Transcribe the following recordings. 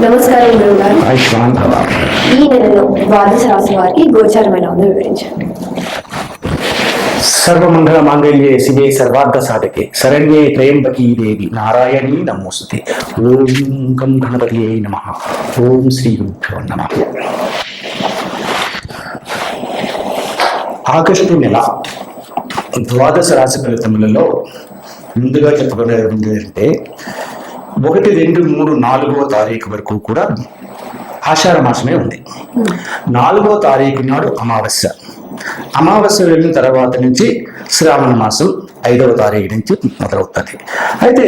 నమస్కారం గురువు గారు. ఆయుష్మాన్ భవ. ఈ నెలలో ద్వాదశ రాశి వారికి గోచారం ఎలా ఉందో వివరించండి. సర్వమంగళ మాంగళ్యే శివే సర్వార్థ సాధకే శరణ్యే త్రయంబకీ దేవి నారాయణీ నమోస్తుతే. ఓం గం గణపతియే నమః. ఓం శ్రీ గురుభ్యో నమః. ఆగస్టు నెల ద్వాదశ రాశి ఫలితములలో ముందుగా చెప్పబడేది ఏంటంటే 1, 2, 3, 4వ తారీఖు వరకు కూడా ఆషాఢ మాసమే ఉంది. 4వ తారీఖు నాడు అమావాస్య. అమావాస్య వెళ్ళిన తర్వాత నుంచి శ్రావణ మాసం 5వ తారీఖు నుంచి మొదలవుతుంది. అయితే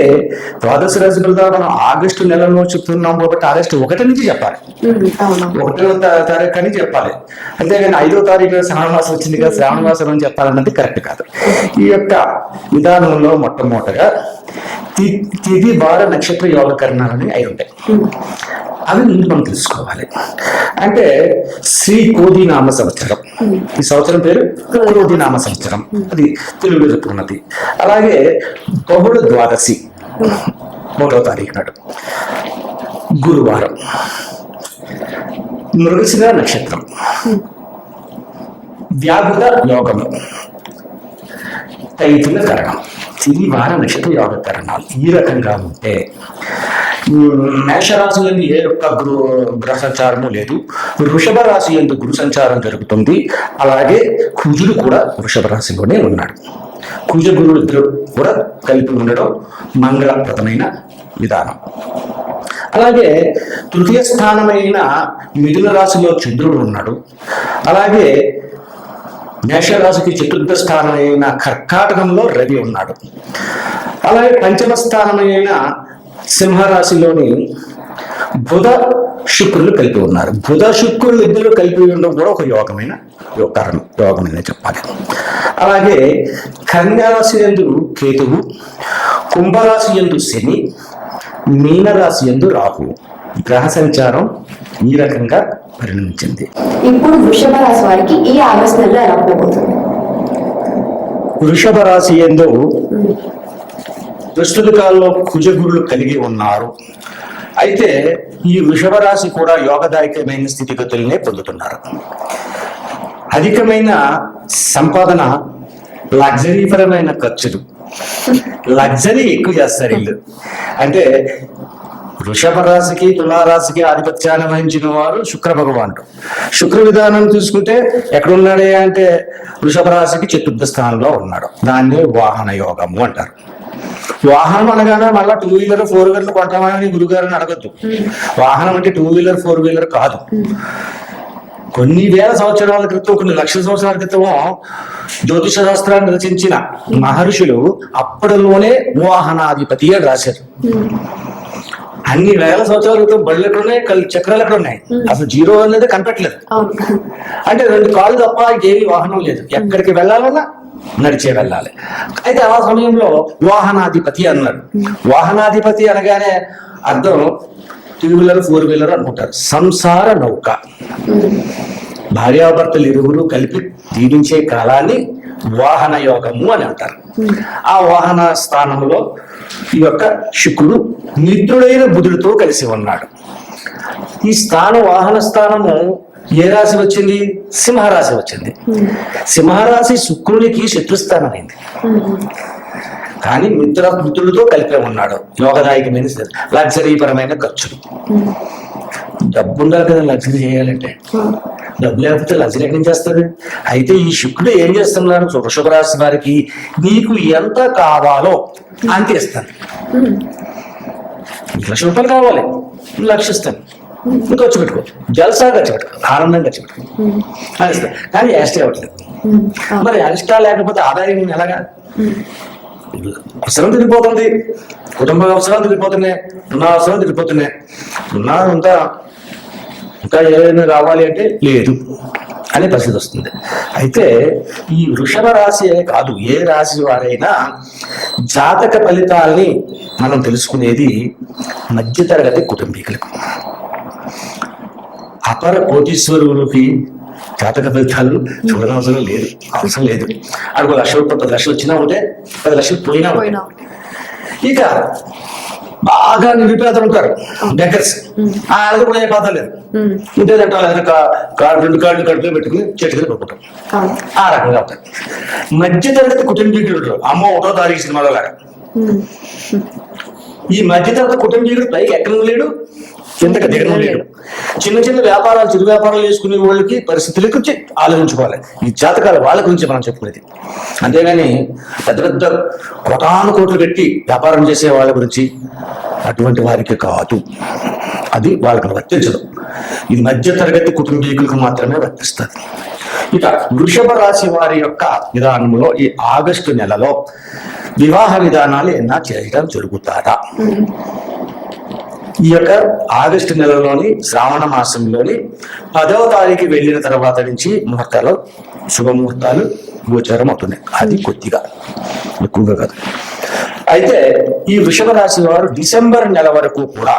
ద్వాదశ రాశి ఫలితాలు మనం ఆగస్టు నెలలో చెప్తున్నాం కాబట్టి ఆగస్టు 1 నుంచి చెప్పాలి. 1వ తారీఖు అని చెప్పాలి. అంతేగాని 5వ తారీఖు శ్రావణ మాసం వచ్చింది కదా శ్రావణ మాసం అని చెప్పాలన్నది కరెక్ట్ కాదు. ఈ యొక్క విధానంలో మొట్టమొదటగా తిథి వార నక్షత్ర యోగకరణాలని అయి ఉంటాయి. అవి ముందు మనం తెలుసుకోవాలి. అంటే శ్రీ కోదినామ సంవత్సరం, ఈ సంవత్సరం పేరు కోదినామ సంవత్సరం, అది తెలుగులో చెప్పుకున్నది. అలాగే బహుళ ద్వాదశి 1వ తారీఖు నాడు గురువారం, మృగశిర నక్షత్రం, వ్యాఘ్ర యోగము, తైతుల కరణం, తిరిగి వార నక్షత్ర యోగ కరణాలు ఈ రకంగా ఉంటే మేషరాశి ఎందు ఏ యొక్క గ్రహ సంచారము లేదు. వృషభ రాశి ఎందు గురు సంచారం జరుగుతుంది. అలాగే కుజుడు కూడా వృషభ రాశిలోనే ఉన్నాడు. కుజ గురుడు ఇద్దరు కూడా కలిపి ఉండడం మంగళప్రదమైన విధానం. అలాగే తృతీయ స్థానమైన మిథున రాశిలో చంద్రుడు ఉన్నాడు. అలాగే మేషరాశికి చతుర్థ స్థానమైన కర్కాటకంలో రవి ఉన్నాడు. అలాగే పంచమ స్థానమైన సింహరాశిలోని బుధ శుక్రులు కలిపి ఉన్నారు. బుధ శుక్రులు ఇద్దరు కలిపి ఉండడం కూడా ఒక యోగమనే చెప్పాలి. అలాగే కన్యారాశి యందు కేతువు, కుంభరాశి యందు శని, మీనరాశి యందు రాహు. గ్రహ సంచారం ఈ రకంగా పరిణమించింది. ఇప్పుడు వృషభ రాశి వారికి ఈ ఆగస్టు నెలలో ఎలా పోతుంది? వృషభ రాశి యందు ప్రస్తుత కాలంలో కుజగురులు కలిగి ఉన్నారు. అయితే ఈ వృషభ రాశి కూడా యోగదాయకమైన స్థితిగతులనే పొందుతున్నారు. అధికమైన సంపాదన, లగ్జరీపరమైన ఖర్చులు, లగ్జరీ ఎక్కువ చేస్తారు వీళ్ళు. అంటే వృషభ రాశికి తులారాశికి ఆధిపత్యాన్ని వహించిన వారు శుక్ర భగవానుడు. శుక్ర విధానం చూసుకుంటే ఎక్కడున్నాడే అంటే వృషభ రాశికి చతుర్థ స్థానంలో ఉన్నాడు. దాన్ని వాహన యోగము అంటారు. వాహనం అనగానే మళ్ళీ 2 వీలర్ 4 వీలర్ కొంటామని గురుగారిని అడగద్దు. వాహనం అంటే 2 వీలర్ 4 వీలర్ కాదు. కొన్ని వేల సంవత్సరాల క్రితం, కొన్ని లక్షల సంవత్సరాల క్రితం జ్యోతిష శాస్త్రాన్ని రచించిన మహర్షులు అప్పటిలోనే వాహనాధిపతి అని రాశారు. అన్ని వేల సంవత్సరాల క్రితం బళ్ళు ఎక్కడ ఉన్నాయి, చక్రాలు ఎక్కడ ఉన్నాయి, అసలు జీరో అనేది కనిపెట్టలేదు. అంటే 2 కాళ్ళు తప్ప ఏమి వాహనం లేదు. ఎక్కడికి వెళ్ళాలన్నా నడిచే వెళ్ళాలి. అయితే ఆ సమయంలో వాహనాధిపతి అన్నారు. వాహనాధిపతి అనగానే అర్థం 2 వీలర్ 4 వీలర్ అనుకుంటారు. సంసార నౌక, భార్యాభర్తలు ఇరువురు కలిపి జీవించే కాలాన్ని వాహన యోగము అని అంటారు. ఆ వాహన స్థానంలో ఈ యొక్క శుక్రుడు మిత్రుడైన బుధుడితో కలిసి ఉన్నాడు. ఈ స్థానం, వాహన స్థానము ఏ రాశి వచ్చింది? సింహరాశి వచ్చింది. సింహరాశి శుక్రుడికి శత్రుస్థానం అయింది. కానీ మిత్రులతో కలిపే ఉన్నాడు. యోగదాయకమైన లగ్జరీపరమైన ఖర్చులు. డబ్బు ఉండాలి కదా లగ్జరీ చేయాలంటే. డబ్బు లేకపోతే లగ్జరీ ఎక్కడి నుంచి వస్తుంది? అయితే ఈ శుక్రుడు ఏం చేస్తున్నాడు? వృషభ రాశి వారికి నీకు ఎంత కావాలో అంతే ఇస్తాను. 1,00,000 రూపాయలు కావాలి, లక్షిస్తాను, ఖర్చు పెట్టుకో, జల్సా ఖర్చు పెట్టుకో, ఆనందంగా ఖర్చు పెట్టుకో అని ఇస్తాను. కానీ ఎక్స్ట్రా అవ్వట్లేదు. మరి ఎక్స్ట్రా లేకపోతే ఆదాయం ఎలాగా? అవసరం తిరిగిపోతుంది, కుటుంబ అవసరాలు తిరిగిపోతున్నాయి, ఉన్న అవసరాలు తిరిగిపోతున్నాయి. అంతా ఇంకా ఏదైనా రావాలి అంటే లేదు అనే పరిస్థితి వస్తుంది. అయితే ఈ వృషభ రాశి కాదు, ఏ రాశి వారైనా జాతక ఫలితాల్ని మనం తెలుసుకునేది మధ్యతరగతి కుటుంబీకులకు. అపర కోటీశ్వరులకి జాతక ఫలితాలు చూడనవసరం లేదు, అవసరం లేదు. అక్కడ 1,00,000 రూపాయలు 10 లక్షలు వచ్చినా ఉంటే 10 లక్షలు పోయినా. ఇక బాగా నిరుపేదలు ఉంటారు, బెగ్గర్స్. వాళ్ళకి కూడా ఏ బాధ లేదు, ఇంకేదంటే రెండు కాళ్ళు కడుపులో పెట్టుకుని చెట్టు కింద పడుకుంటాం. ఆ రకంగా ఉంటారు. మధ్య తరగతి కుటుంబీకులు, అమ్మ 1వ తారీఖు సినిమాలో లాగా. ఈ మధ్య తరగతి కుటుంబీకుడు పైకి ఎక్కడం లేడు, కిందకి దిగడం లేడు. చిన్న చిన్న వ్యాపారాలు, చిరు వ్యాపారాలు చేసుకునే వాళ్ళకి పరిస్థితుల గురించి ఆలోచించుకోవాలి. ఈ జాతకాల వాళ్ళ గురించి మనం చెప్పుకునేది. అంతేగాని పెద్ద పెద్ద కోటాను కోట్లు పెట్టి వ్యాపారం చేసే వాళ్ళ గురించి అటువంటి వారికి కాదు, అది వాళ్ళకి వర్తించదు. ఇది మధ్య తరగతి కుటుంబీకులకు మాత్రమే వర్తిస్తుంది. ఇక వృషభ రాశి వారి యొక్క విధానంలో ఈ ఆగస్టు నెలలో వివాహ విధానాలు ఏమైనా చేయడం జరుగుతారా? ఈ యొక్క ఆగస్టు నెలలోని శ్రావణ మాసంలోని 10వ తారీఖు వెళ్ళిన తర్వాత నుంచి ముహూర్తాలు, శుభముహూర్తాలు గోచరం అవుతున్నాయి. అది కొద్దిగా, ఎక్కువగా కాదు. అయితే ఈ వృషభ రాశి వారు డిసెంబర్ నెల వరకు కూడా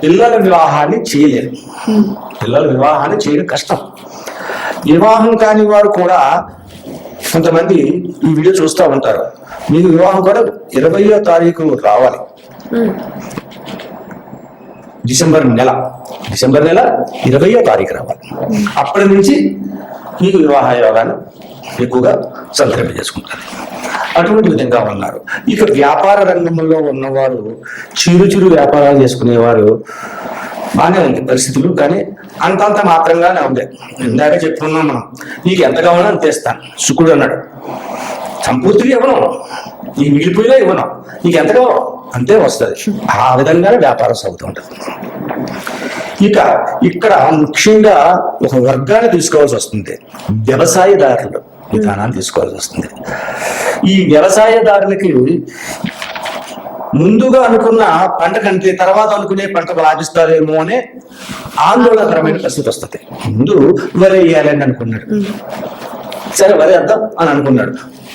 పిల్లల వివాహాన్ని చేయలేరు. పిల్లల వివాహాన్ని చేయడం కష్టం. వివాహం కాని వారు కూడా కొంతమంది ఈ వీడియో చూస్తూ ఉంటారు. మీకు వివాహం కూడా 20వ తారీఖు రావాలి. డిసెంబర్ నెల 20వ తారీఖు రావాలి. అప్పటి నుంచి మీకు వివాహ యోగాన్ని ఎక్కువగా సంతరింప చేసుకుంటారు. అటువంటి విధంగా ఉన్నారు. ఇక వ్యాపార రంగంలో ఉన్నవారు, చిరు వ్యాపారాలు చేసుకునేవారు బాగానే ఉంది పరిస్థితులు, కానీ అంతంత మాత్రంగానే ఉంది. ఇందాక చెప్పుకున్నాం మనం, నీకు ఎంత కావాలో అంత ఇస్తాను. శుక్రుడు అన్నాడు, సంపూర్తిగా ఇవ్వను, నీ మిగిలిపోయినా ఇవ్వను, నీకు ఎంత కావాలో అంతే వస్తుంది. ఆ విధంగానే వ్యాపారం సాగుతూ ఉంటుంది. ఇక ఇక్కడ ముఖ్యంగా ఒక వర్గాన్ని తీసుకోవాల్సి వస్తుంది, వ్యవసాయదారులు విధానాన్ని తీసుకోవాల్సి వస్తుంది. ఈ వ్యవసాయదారులకి ముందుగా అనుకున్న పంట కంటే తర్వాత అనుకునే పంట లాభిస్తారేమో అనే ఆందోళనకరమైన పరిస్థితి వస్తుంది. ముందు వరి వేయాలని అనుకున్నాడు, సరే వరి వేద్దాం అని అనుకున్నాడు.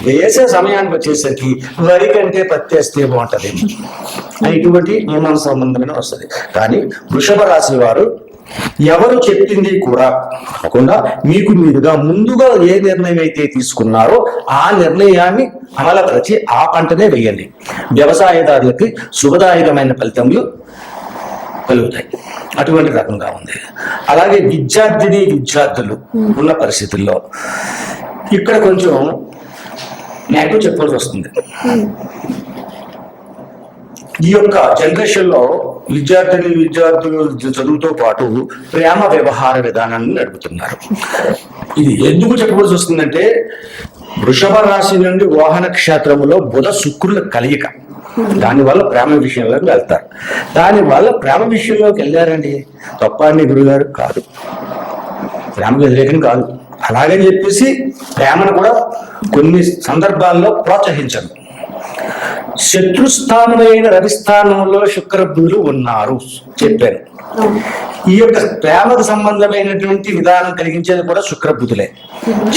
వేసే సమయానికి వచ్చేసరికి వరి కంటే పత్తి వేస్తే బాగుంటది, ఇటువంటి నియమ సంబంధమైన వస్తుంది. కానీ వృషభ రాశి వారు ఎవరు చెప్పింది కూడా కాకుండా మీకు మీరుగా ముందుగా ఏ నిర్ణయం అయితే తీసుకున్నారో ఆ నిర్ణయాన్ని అమలుపరిచి ఆ పంటనే వేయండి. వ్యవసాయదారులకి శుభదాయకమైన ఫలితములు కలుగుతాయి. అటువంటి రకంగా ఉంది. అలాగే విద్యార్థులు ఉన్న పరిస్థితుల్లో ఇక్కడ కొంచెం నాకు చెప్పాల్సి వస్తుంది. ఈ యొక్క జనరేషన్ లో విద్యార్థులు చదువుతో పాటు ప్రేమ వ్యవహార విధానాన్ని నడుపుతున్నారు. ఇది ఎందుకు చెప్పవలసి వస్తుందంటే, వృషభ రాశి నుండి వాహన క్షేత్రములో బుధ శుక్రుల కలయిక, దానివల్ల ప్రేమ విషయంలోకి వెళ్తారు. దానివల్ల ప్రేమ విషయంలోకి వెళ్ళారండి, తప్పండి గురుగారు కాదు, ప్రేమ వ్యతిరేకం కాదు. అలాగని చెప్పేసి ప్రేమను కూడా కొన్ని సందర్భాల్లో ప్రోత్సహించరు. శత్రుస్థానమైన రవిస్థానంలో శుక్రబుధులు ఉన్నారు చెప్పారు. ఈ యొక్క ప్రేమకు సంబంధమైనటువంటి విధానం కలిగించేది కూడా శుక్రబుధులే.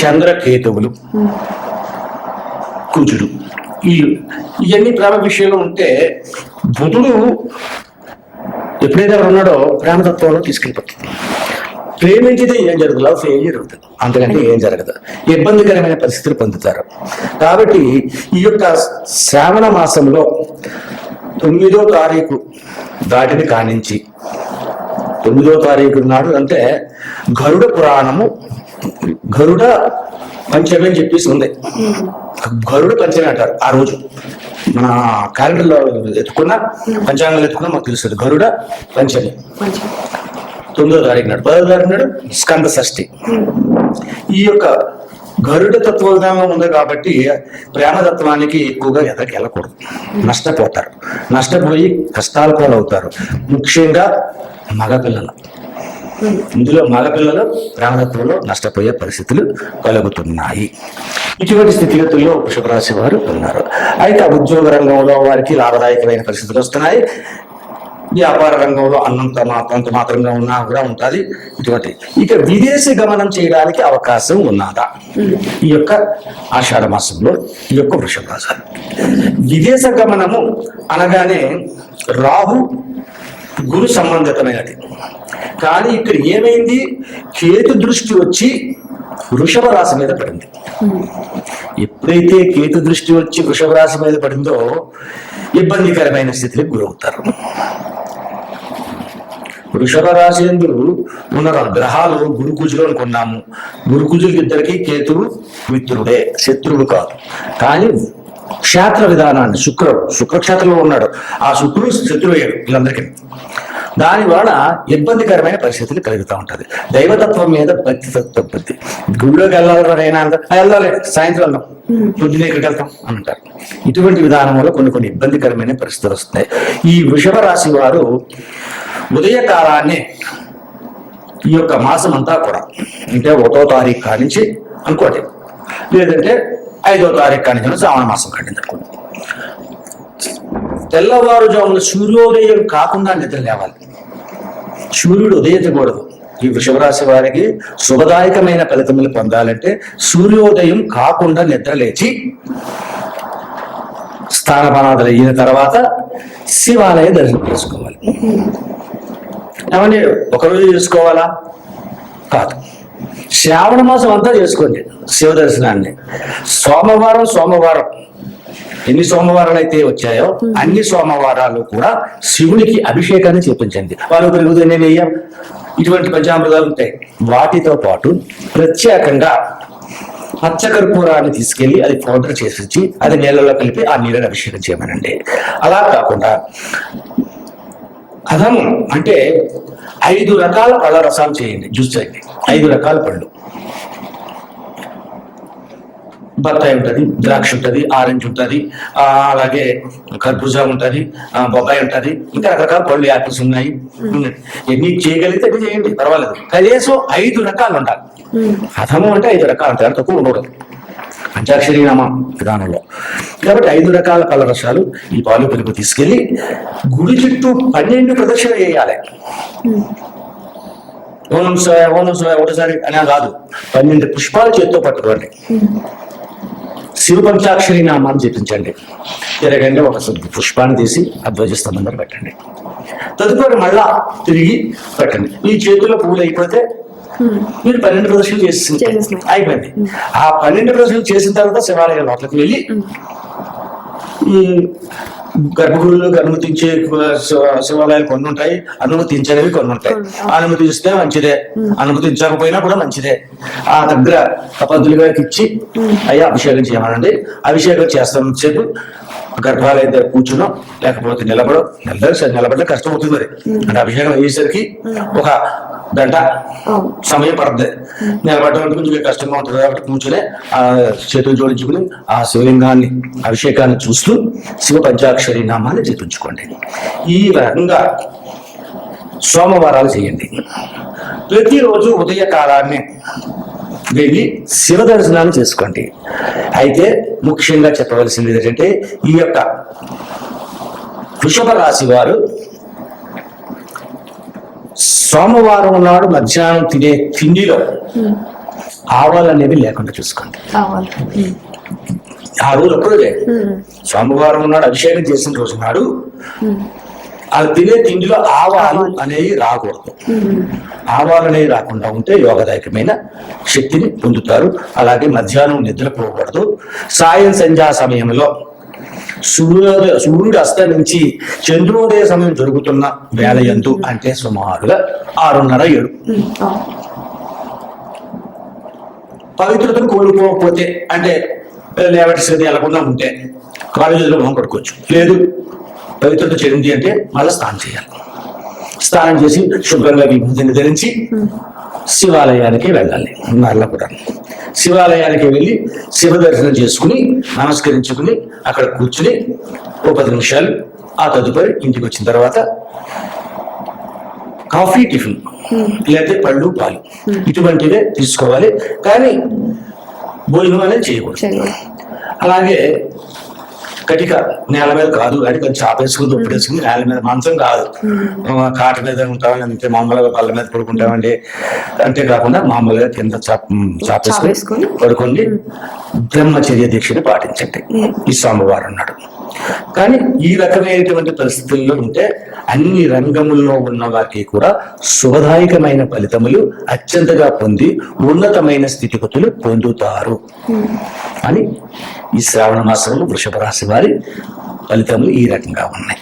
చంద్రకేతువులు, కుజుడు, ఇవన్నీ ప్రేమ విషయంలో ఉంటే బుధుడు ఎప్పుడైతే ఉన్నాడో ప్రేమతత్వంలో తీసుకెళ్ళిపోతుంది. ప్రేమించితే ఏం జరుగుతుంది, లవ్ ఏం జరుగుతుంది, అంతకంటే ఏం జరగదు. ఇబ్బందికరమైన పరిస్థితులు పొందుతారు. కాబట్టి ఈ యొక్క శ్రావణ మాసంలో 9వ తారీఖు దాటిని కానించి 9వ తారీఖు నాడు అంటే గరుడ పురాణము, గరుడ పంచమి అని చెప్పేసి ఉంది. గరుడ పంచమి అంటారు. ఆ రోజు మన క్యాలెండర్లో ఎత్తుకున్నా, పంచాంగంలో ఎత్తుకున్నా మాకు తెలుస్తుంది. గరుడ పంచమి 9వ తారీఖు నాడు. 10వ తారీఖు నాడు స్కంద షష్ఠి. ఈ యొక్క గరుడ తత్వ విధానం ఉంది కాబట్టి ప్రేమతత్వానికి ఎక్కువగా ఎదరికి వెళ్ళకూడదు, నష్టపోతారు. నష్టపోయి కష్టాలు కూడా అవుతారు. ముఖ్యంగా మగపిల్లలు, ఇందులో మగపిల్లలు ప్రేమతత్వంలో నష్టపోయే పరిస్థితులు కలుగుతున్నాయి. ఇటువంటి స్థితిగతుల్లో వృషభ రాశి వారు ఉన్నారు. అయితే ఉద్యోగ రంగంలో వారికి లాభదాయకమైన పరిస్థితులు వస్తున్నాయి. వ్యాపార రంగంలో కొంత మాత్రంగా ఉన్నా కూడా ఉంటుంది. ఇటువంటి ఇక విదేశీ గమనం చేయడానికి అవకాశం ఉన్నదా ఈ యొక్క ఆషాఢ మాసంలో? ఈ యొక్క వృషభ రాశి విదేశ గమనము అనగానే రాహు గురు సంబంధితమైనది. కానీ ఇక్కడ ఏమైంది, కేతు దృష్టి వచ్చి వృషభ రాశి మీద పడింది. ఎప్పుడైతే కేతు దృష్టి వచ్చి వృషభ రాశి మీద పడిందో ఇబ్బందికరమైన స్థితికి గురవుతారు. వృషభ రాశి యందు ఉన్న గ్రహాలు గురుకుజులు అనుకున్నాము. గురుకుజులకి ఇద్దరికి కేతువు మిత్రుడే, శత్రువు కాదు. కానీ క్షేత్ర విధానాన్ని శుక్రక్షేత్రంలో ఉన్నాడు. ఆ శుక్రుడు శత్రువయ్యాడు వీళ్ళందరికీ. దానివల్ల ఇబ్బందికరమైన పరిస్థితులు కలుగుతూ ఉంటది. దైవతత్వం మీద భక్తి తగ్గుద్ది. గుడిలోకి వెళ్ళాలైనా వెళ్ళాలి, సాయంత్రం వెళ్దాం, పొద్దున ఇక్కడికి వెళ్తాం అని అంటారు. ఇటువంటి విధానం వల్ల కొన్ని ఇబ్బందికరమైన పరిస్థితులు వస్తాయి. ఈ వృషభ రాశి వారు ఉదయకాలాన్ని ఈ యొక్క మాసం అంతా కూడా, అంటే 1వ తారీఖు కాడి నుంచి అనుకోండి, లేదంటే 5వ తారీఖు కాడి నుంచి శ్రావణ మాసం కాడి నుంచి అనుకోండి, తెల్లవారుజామున సూర్యోదయం కాకుండా నిద్ర లేవాలి. సూర్యుడు ఉదయించకూడదు. ఈ వృషభ రాశి వారికి శుభదాయకమైన ఫలితములు పొందాలంటే సూర్యోదయం కాకుండా నిద్ర లేచి స్థానపానాదులు అయిన తర్వాత శివాలయ దర్శనం చేసుకోవాలి. ఏమని ఒకరోజు చేసుకోవాలా? కాదు, శ్రావణ మాసం అంతా చేసుకోండి శివ దర్శనాన్ని. సోమవారం ఎన్ని సోమవారాలు అయితే వచ్చాయో అన్ని సోమవారాలు కూడా శివునికి అభిషేకాన్ని చేపించండి. వాళ్ళు పెరుగుతుంది నెయ్యం, ఇటువంటి పంచామృతాలు ఉంటాయి. వాటితో పాటు ప్రత్యేకంగా పచ్చకర్పూరాన్ని తీసుకెళ్లి అది పౌడర్ చేసి అది నీళ్ళలో కలిపి ఆ నీళ్ళని అభిషేకం చేయమనండి. అలా కాకుండా అధము అంటే 5 రకాల పళ్ళ రసాలు చేయండి, జ్యూస్ చేయండి. 5 రకాల పళ్ళు, బత్తాయి ఉంటుంది, ద్రాక్ష ఉంటుంది, ఆరెంజ్ ఉంటుంది, అలాగే కర్బూజా ఉంటుంది, బొబ్బాయి ఉంటుంది, ఇంకా రకరకాల పళ్ళు, యాపిల్స్ ఉన్నాయి. ఎన్ని చేయగలిగితే అన్ని చేయండి, పర్వాలేదు. కనీసం 5 రకాలు ఉండాలి. అథము అంటే 5 రకాలు ఉంటాయి, అంత తక్కువ ఉండదు పంచాక్షరి నామ విధానంలో. కాబట్టి 5 రకాల పళ్ళ రసాలు ఈ పాలు పెరుగు తీసుకెళ్లి గుడి చుట్టూ 12 ప్రదక్షిణ చేయాలి. ఓనం సోయ ఒకటిసారి అనే కాదు, 12 పుష్పాలు చేత్తో పట్టుకోండి. శివ పంచాక్షరి నామాన్ని జపించండి. తిరగండి, ఒక పుష్పాన్ని తీసి ఆ ధ్వజస్తంభం మీద పెట్టండి. తదుపరి మళ్ళా తిరిగి పెట్టండి. మీ చేతుల్లో పువ్వులు అయిపోతే మీరు 12 ప్రదర్శనలు చేసి అయిపోయింది. ఆ 12 ప్రదర్శనలు చేసిన తర్వాత శివాలయం లోపలికి వెళ్ళి ఈ గర్భగుడిలో అనుమతించే శివాలయాలు కొన్ని ఉంటాయి, అనుమతించనివి కొన్ని ఉంటాయి. అనుమతిస్తే మంచిదే, అనుమతించకపోయినా కూడా మంచిదే. ఆ దగ్గర పంతులు గారికి ఇచ్చి అయ్యా అభిషేకం చేయమనండి. అభిషేకం చేస్తున్నంతసేపు గర్భాలయం దగ్గర కూర్చున్నాం, లేకపోతే నిలబడ్డ కష్టం అవుతుంది. మరి అంటే అభిషేకం అయ్యేసరికి 1 గంట సమయం పడుతుంది. నిలబడ్డం అంటే కొంచెం కష్టంగా ఉంటుంది కాబట్టి కూర్చునే ఆ చేతులు జోడించుకుని ఆ శివలింగాన్ని అభిషేకాన్ని చూస్తూ శివ పంచాక్షరి నామాన్ని జపించుకోండి. ఈ రకంగా సోమవారాలు చేయండి. ప్రతిరోజు ఉదయకాలాన్ని వెళ్ళి శివ దర్శనాన్ని చేసుకోండి. అయితే ముఖ్యంగా చెప్పవలసింది ఏంటంటే ఈ యొక్క వృషభ రాశి వారు సోమవారం నాడు మధ్యాహ్నం తినే తిండిలో ఆవాలు అనేవి లేకుండా చూసుకోండి. ఆ రోజు ఒక్కరోజే, సోమవారం నాడు అభిషేకం చేసిన రోజు నాడు అది తినే తిండిలో ఆవాలు అనేవి రాకూడదు. ఆవాలు అనేవి రాకుండా ఉంటే యోగదాయకమైన శక్తిని పొందుతారు. అలాగే మధ్యాహ్నం నిద్రపోకూడదు. సాయం సంధ్యా సమయంలో సూర్యుడు అస్తమించి చంద్రోదయ సమయం జరుగుతున్న వేళ యందు, అంటే సుమారుగా 6:30-7 పవిత్రతను కోల్పోతే, అంటే లేవటి శ్రద్ధ వెళ్లకుండా ఉంటే కాలేజీలో మొహం కడుకోవచ్చు. లేదు పవిత్రత చెంది అంటే మళ్ళీ స్నానం చేయాలి. స్నానం చేసి శుభ్రంగా విభూతిని ధరించి శివాలయానికి వెళ్ళాలి. మరలా కూడా శివాలయానికి వెళ్ళి శివ దర్శనం చేసుకుని నమస్కరించుకుని అక్కడ కూర్చుని 10 నిమిషాలు, ఆ తదుపరి ఇంటికి వచ్చిన తర్వాత కాఫీ, టిఫిన్ లేకపోతే పళ్ళు, పాలు ఇటువంటివే తీసుకోవాలి. కానీ భోజనం అనేది చేయకూడదు. అలాగే కటిక నేల మీద కాదు కటిక చాపేసుకుని దుప్పటేసుకుని నేల మీద మంచం కాదు, కాట మీద ఉంటామని అంతే, మామూలుగా పళ్ళ మీద పడుకుంటామండి. అంతేకాకుండా మామూలుగా కింద చాపేసుకుని పడుకోండి, బ్రహ్మచర్య దీక్షని పాటించండి ఈ సోమవారం నాడు. కానీ ఈ రకమైనటువంటి పరిస్థితుల్లో ఉంటే అన్ని రంగముల్లో ఉన్న వారికి కూడా శుభదాయకమైన ఫలితములు అత్యంతగా పొంది ఉన్నతమైన స్థితిగతులు పొందుతారు అని ఈ శ్రావణ మాసంలో వృషభ రాశి వారి ఫలితములు ఈ రకంగా ఉన్నాయి.